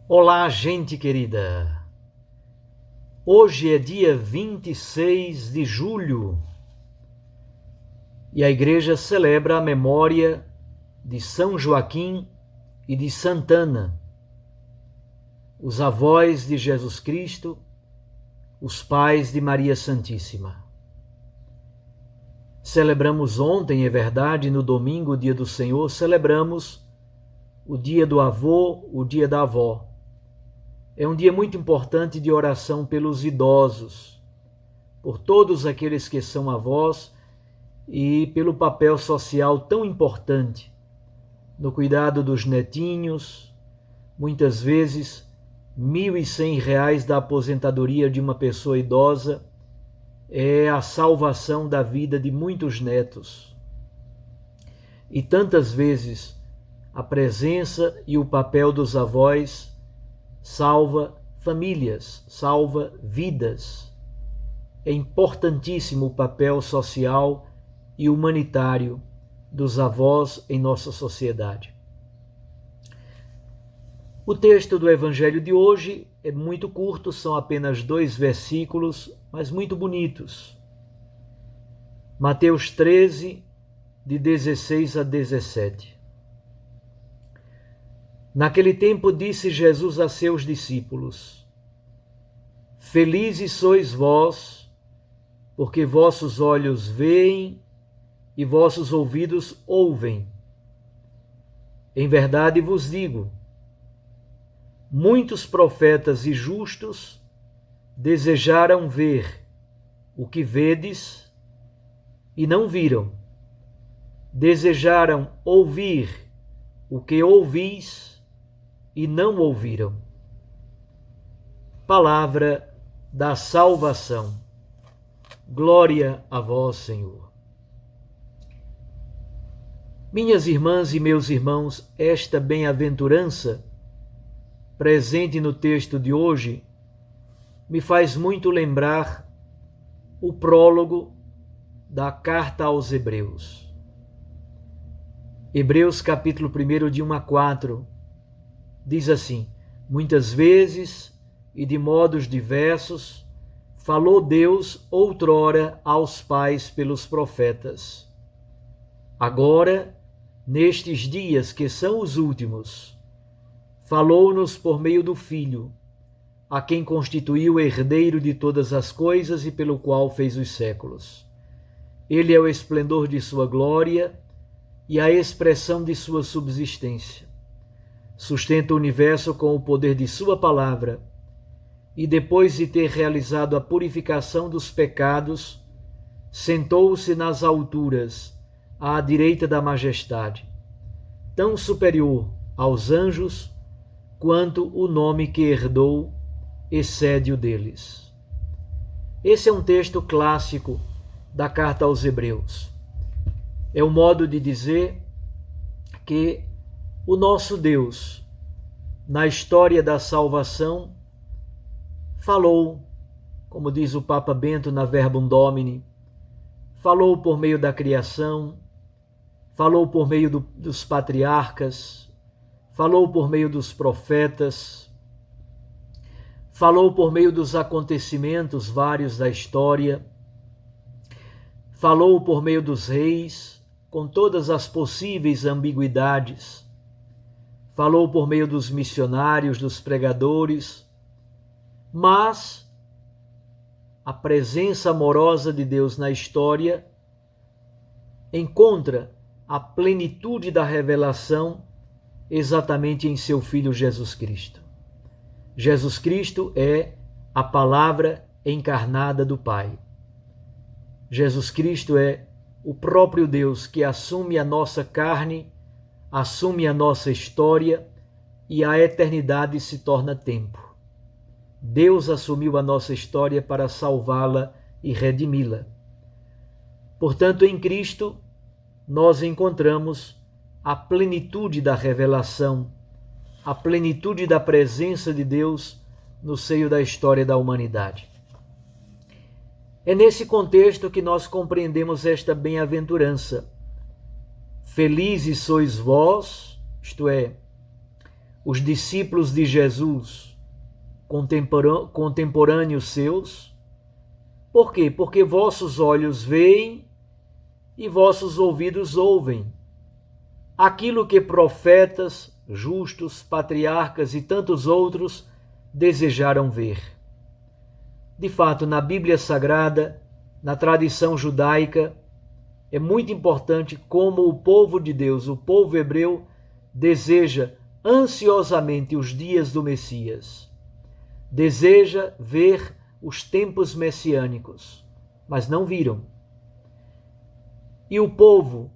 Olá, gente querida! Hoje é dia 26 de julho e a igreja celebra a memória de São Joaquim e de Santana, os avós de Jesus Cristo, os pais de Maria Santíssima. Celebramos ontem, é verdade, no domingo, dia do Senhor, celebramos o dia do avô, o dia da avó. É um dia muito importante de oração pelos idosos, por todos aqueles que são avós e pelo papel social tão importante no cuidado dos netinhos. Muitas vezes, R$ 1.100 da aposentadoria de uma pessoa idosa é a salvação da vida de muitos netos. E tantas vezes a presença e o papel dos avós salva famílias, salva vidas. É importantíssimo o papel social e humanitário dos avós em nossa sociedade. O texto do Evangelho de hoje é muito curto, são apenas 2 versículos, mas muito bonitos. Mateus 13, de 16 a 17. Naquele tempo disse Jesus a seus discípulos: Felizes sois vós, porque vossos olhos veem e vossos ouvidos ouvem. Em verdade vos digo, muitos profetas e justos desejaram ver o que vedes e não viram, desejaram ouvir o que ouvis e não ouviram. Palavra da salvação. Glória a vós, Senhor. Minhas irmãs e meus irmãos, esta bem-aventurança presente no texto de hoje me faz muito lembrar o prólogo da carta aos Hebreus. Hebreus capítulo 1, de 1 a 4, diz assim: muitas vezes e de modos diversos falou Deus outrora aos pais pelos profetas. Agora, nestes dias que são os últimos, falou-nos por meio do Filho, a quem constituiu herdeiro de todas as coisas e pelo qual fez os séculos. Ele é o esplendor de sua glória e a expressão de sua subsistência. Sustenta o universo com o poder de sua palavra, e depois de ter realizado a purificação dos pecados, sentou-se nas alturas, à direita da majestade, tão superior aos anjos, quanto o nome que herdou excede o deles. Esse é um texto clássico da carta aos Hebreus. É um modo de dizer que o nosso Deus, na história da salvação, falou, como diz o Papa Bento na Verbum Domini, falou por meio da criação, falou por meio dos patriarcas, falou por meio dos profetas, falou por meio dos acontecimentos vários da história, falou por meio dos reis, com todas as possíveis ambiguidades, falou por meio dos missionários, dos pregadores, mas a presença amorosa de Deus na história encontra a plenitude da revelação exatamente em seu Filho Jesus Cristo. Jesus Cristo é a palavra encarnada do Pai. Jesus Cristo é o próprio Deus que assume a nossa carne, assume a nossa história e a eternidade se torna tempo. Deus assumiu a nossa história para salvá-la e redimi-la. Portanto, em Cristo, nós encontramos a plenitude da revelação, a plenitude da presença de Deus no seio da história da humanidade. É nesse contexto que nós compreendemos esta bem-aventurança. Felizes sois vós, isto é, os discípulos de Jesus, contemporâneos seus. Por quê? Porque vossos olhos veem e vossos ouvidos ouvem aquilo que profetas, justos, patriarcas e tantos outros desejaram ver. De fato, na Bíblia Sagrada, na tradição judaica, é muito importante como o povo de Deus, o povo hebreu, deseja ansiosamente os dias do Messias. Deseja ver os tempos messiânicos, mas não viram. E o povo,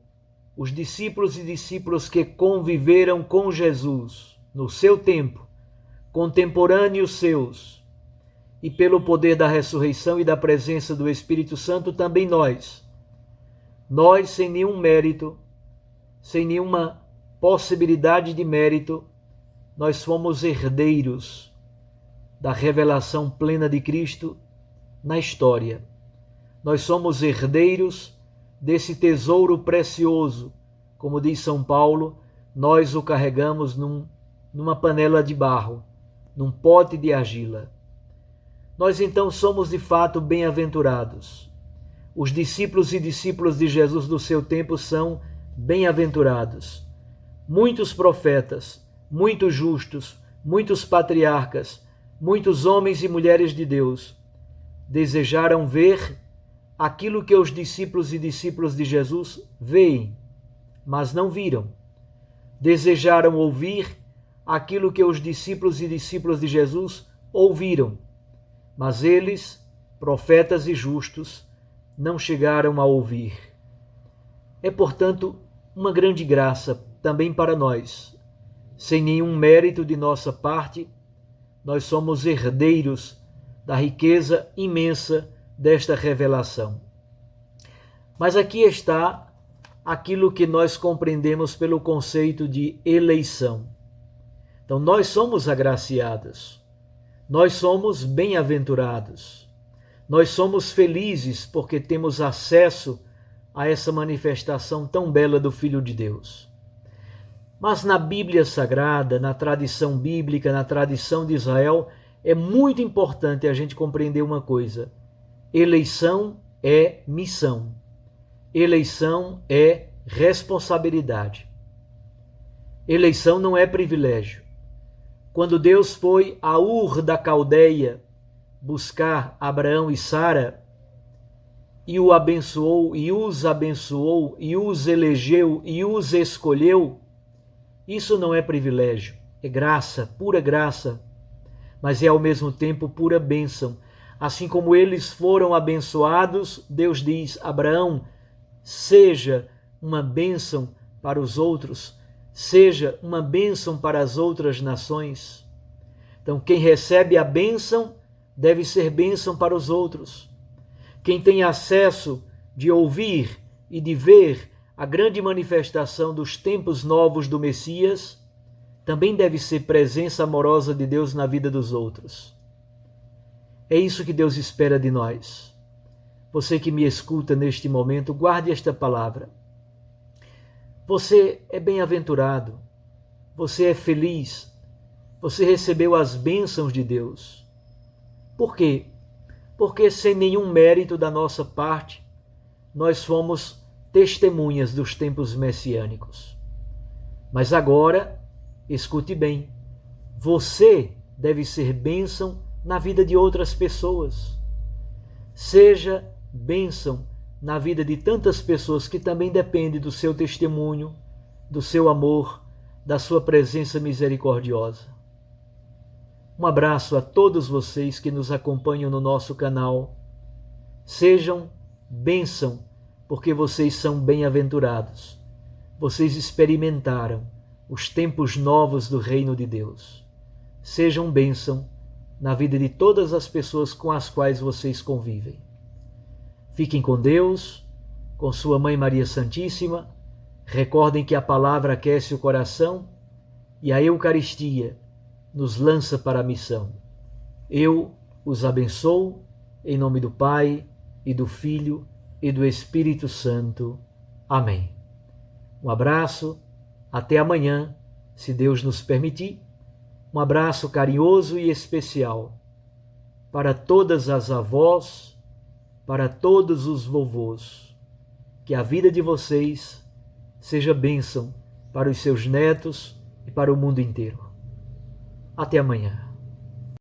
os discípulos e discípulas que conviveram com Jesus no seu tempo, contemporâneos seus, e pelo poder da ressurreição e da presença do Espírito Santo, também nós sem nenhum mérito, sem nenhuma possibilidade de mérito, nós fomos herdeiros da revelação plena de Cristo na história. Nós somos herdeiros desse tesouro precioso. Como diz São Paulo, nós o carregamos numa panela de barro, num pote de argila. Nós então somos de fato bem-aventurados. Os discípulos e discípulas de Jesus do seu tempo são bem-aventurados. Muitos profetas, muitos justos, muitos patriarcas, muitos homens e mulheres de Deus desejaram ver aquilo que os discípulos e discípulas de Jesus veem, mas não viram. Desejaram ouvir aquilo que os discípulos e discípulas de Jesus ouviram, mas eles, profetas e justos, não chegaram a ouvir. É, portanto, uma grande graça também para nós. Sem nenhum mérito de nossa parte, nós somos herdeiros da riqueza imensa desta revelação. Mas aqui está aquilo que nós compreendemos pelo conceito de eleição. Então, nós somos agraciados, nós somos bem-aventurados, nós somos felizes porque temos acesso a essa manifestação tão bela do Filho de Deus. Mas na Bíblia Sagrada, na tradição bíblica, na tradição de Israel, é muito importante a gente compreender uma coisa: eleição é missão, eleição é responsabilidade. Eleição não é privilégio. Quando Deus foi a Ur da Caldeia buscar Abraão e Sara, e o abençoou, e os elegeu, e os escolheu, isso não é privilégio, é graça, pura graça, mas é ao mesmo tempo pura bênção. Assim como eles foram abençoados, Deus diz: Abraão, seja uma bênção para os outros, seja uma bênção para as outras nações. Então, quem recebe a bênção deve ser bênção para os outros. Quem tem acesso de ouvir e de ver a grande manifestação dos tempos novos do Messias, também deve ser presença amorosa de Deus na vida dos outros. É isso que Deus espera de nós. Você que me escuta neste momento, guarde esta palavra. Você é bem-aventurado, você é feliz, você recebeu as bênçãos de Deus. Por quê? Porque sem nenhum mérito da nossa parte, nós fomos testemunhas dos tempos messiânicos. Mas agora, escute bem, você deve ser bênção na vida de outras pessoas. Seja bênção na vida de tantas pessoas que também dependem do seu testemunho, do seu amor, da sua presença misericordiosa. Um abraço a todos vocês que nos acompanham no nosso canal. Sejam bênção, porque vocês são bem-aventurados. Vocês experimentaram os tempos novos do reino de Deus. Sejam bênção na vida de todas as pessoas com as quais vocês convivem. Fiquem com Deus, com sua Mãe Maria Santíssima. Recordem que a palavra aquece o coração e a Eucaristia nos lança para a missão. Eu os abençoo em nome do Pai e do Filho e do Espírito Santo. Amém. Um abraço, até amanhã, se Deus nos permitir, Um abraço carinhoso e especial para todas as avós, para todos os vovôs. Que a vida de vocês seja bênção para os seus netos e para o mundo inteiro. Até amanhã.